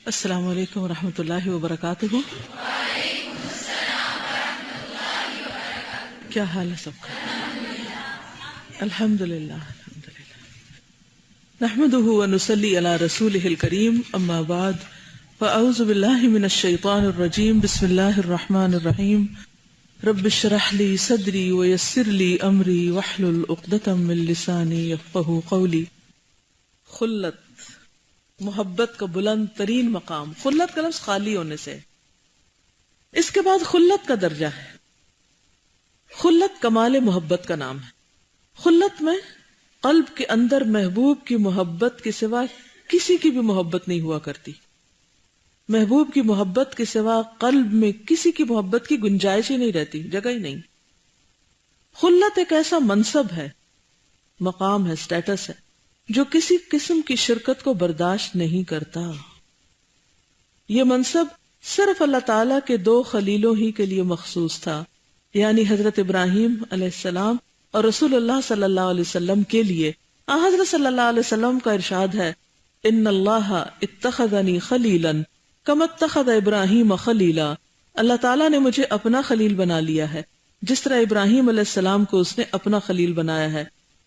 السلام علیکم ورحمۃ اللہ وبرکاتہ. کیا حال ہے سب کا؟ الحمد للہ نحمده ونصلی علی رسولہ الکریم. اما بعد فاعوذ باللہ من الشیطان الرجیم. بسم اللہ الرحمن الرحیم. رب اشرح لی صدری ویسر لی امری واحلل عقدۃ من لسانی یفقہوا قولی. خلت، محبت کا بلند ترین مقام. خلت کا لفظ خالی ہونے سے، اس کے بعد خلت کا درجہ ہے. خلت کمال محبت کا نام ہے. خلت میں قلب کے اندر محبوب کی محبت کے سوا کسی کی بھی محبت نہیں ہوا کرتی. محبوب کی محبت کے سوا قلب میں کسی کی محبت کی گنجائش ہی نہیں رہتی، جگہ ہی نہیں. خلت ایک ایسا منصب ہے، مقام ہے، سٹیٹس ہے، جو کسی قسم کی شرکت کو برداشت نہیں کرتا. یہ منصب صرف اللہ تعالیٰ کے دو خلیلوں ہی کے لیے مخصوص تھا، یعنی حضرت ابراہیم علیہ السلام اور رسول اللہ صلی اللہ علیہ وسلم کے لیے. حضرت صلی اللہ علیہ وسلم کا ارشاد ہے، ان اللہ اتخذنی خلیلا کما اتخذ ابراہیم خلیلا. اللہ تعالیٰ نے مجھے اپنا خلیل بنا لیا ہے جس طرح ابراہیم علیہ السلام کو اس نے اپنا خلیل بنایا ہے.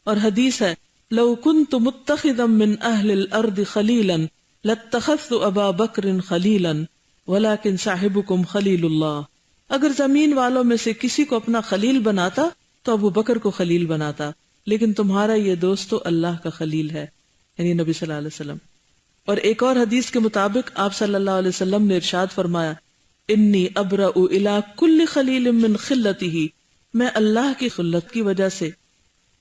اور حدیث ہے، لو كنت متخذا من اہل الارض خلیلا لاتخذت ابا بکر خلیلا ولكن صاحبكم خلیل اللہ. اگر زمین والوں میں سے کسی کو اپنا خلیل بناتا تو ابو بکر کو خلیل بناتا، لیکن تمہارا یہ دوست تو اللہ کا خلیل ہے، یعنی نبی صلی اللہ علیہ وسلم. اور ایک اور حدیث کے مطابق آپ صلی اللہ علیہ وسلم نے ارشاد فرمایا، انی ابرأ الی کل خلیل من خلتہ. میں اللہ کی خلت کی وجہ سے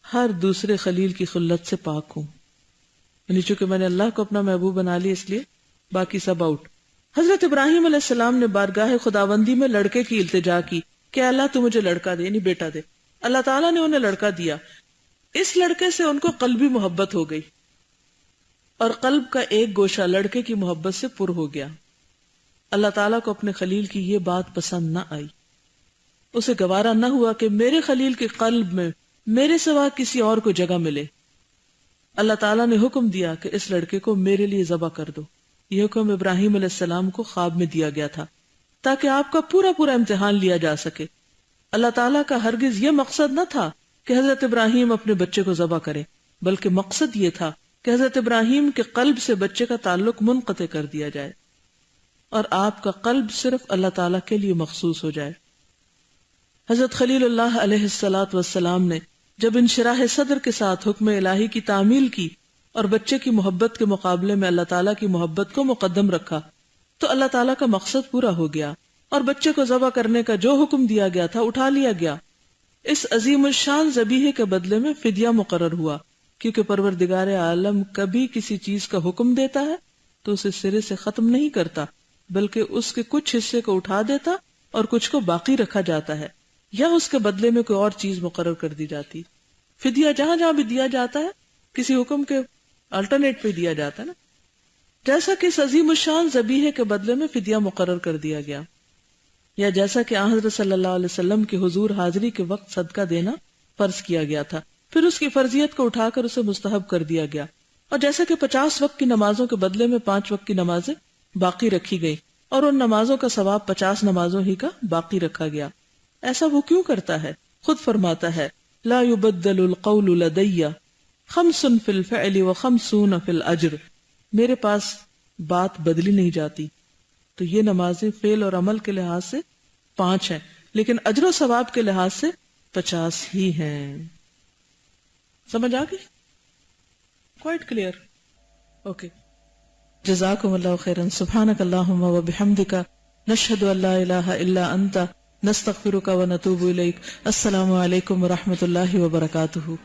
ہر دوسرے خلیل کی خلت سے پاک ہوں، یعنی چونکہ میں نے اللہ کو اپنا محبوب بنا لی اس لیے باقی سب آؤٹ. حضرت ابراہیم علیہ السلام نے بارگاہ خداوندی میں لڑکے کی التجا کی کہ اللہ تو مجھے لڑکا دے، یعنی بیٹا دے. اللہ تعالیٰ نے انہیں لڑکا دیا. اس لڑکے سے ان کو قلبی محبت ہو گئی اور قلب کا ایک گوشہ لڑکے کی محبت سے پر ہو گیا. اللہ تعالیٰ کو اپنے خلیل کی یہ بات پسند نہ آئی. اسے گوارا نہ ہوا کہ میرے خلیل کے قلب میں میرے سوا کسی اور کو جگہ ملے. اللہ تعالیٰ نے حکم دیا کہ اس لڑکے کو میرے لیے ذبح کر دو. یہ حکم ابراہیم علیہ السلام کو خواب میں دیا گیا تھا تاکہ آپ کا پورا پورا امتحان لیا جا سکے. اللہ تعالیٰ کا ہرگز یہ مقصد نہ تھا کہ حضرت ابراہیم اپنے بچے کو ذبح کرے، بلکہ مقصد یہ تھا کہ حضرت ابراہیم کے قلب سے بچے کا تعلق منقطع کر دیا جائے اور آپ کا قلب صرف اللہ تعالیٰ کے لیے مخصوص ہو جائے. حضرت خلیل اللہ علیہ الصلاۃ والسلام نے جب انشراح صدر کے ساتھ حکم الہی کی تعمیل کی اور بچے کی محبت کے مقابلے میں اللہ تعالیٰ کی محبت کو مقدم رکھا تو اللہ تعالیٰ کا مقصد پورا ہو گیا اور بچے کو ذبح کرنے کا جو حکم دیا گیا تھا اٹھا لیا گیا. اس عظیم الشان ذبیحے کے بدلے میں فدیہ مقرر ہوا، کیونکہ پروردگار عالم کبھی کسی چیز کا حکم دیتا ہے تو اسے سرے سے ختم نہیں کرتا، بلکہ اس کے کچھ حصے کو اٹھا دیتا اور کچھ کو باقی رکھا جاتا ہے، یا اس کے بدلے میں کوئی اور چیز مقرر کر دی جاتی. فدیہ جہاں جہاں بھی دیا جاتا ہے کسی حکم کے الٹرنیٹ پہ دیا جاتا ہے نا، جیسا کہ اس عظیم الشان ذبیحے کے بدلے میں فدیہ مقرر کر دیا گیا، یا جیسا کہ حضرت صلی اللہ علیہ وسلم کی حضور حاضری کے وقت صدقہ دینا فرض کیا گیا تھا، پھر اس کی فرضیت کو اٹھا کر اسے مستحب کر دیا گیا، اور جیسا کہ 50 وقت کی نمازوں کے بدلے میں 5 وقت کی نمازیں باقی رکھی گئی اور ان نمازوں کا ثواب 50 نمازوں ہی کا باقی رکھا گیا. ایسا وہ کیوں کرتا ہے؟ خود فرماتا ہے، لا يبدل القول لدي 50 في الفعل و50 في الاجر. میرے پاس بات بدلی نہیں جاتی. تو یہ نمازیں فعل اور عمل کے لحاظ سے 5 ہیں، لیکن اجر و ثواب کے لحاظ سے 50 ہی ہیں. سمجھ آ گئی؟ Quite clear? اوکے. جزاکم اللہ خیرا. سبحانک اللہم و بحمدک نشہد ان لا الہ الا انت نستغفرک و نتوب الیک. السلام علیکم و رحمۃ اللہ وبرکاتہ.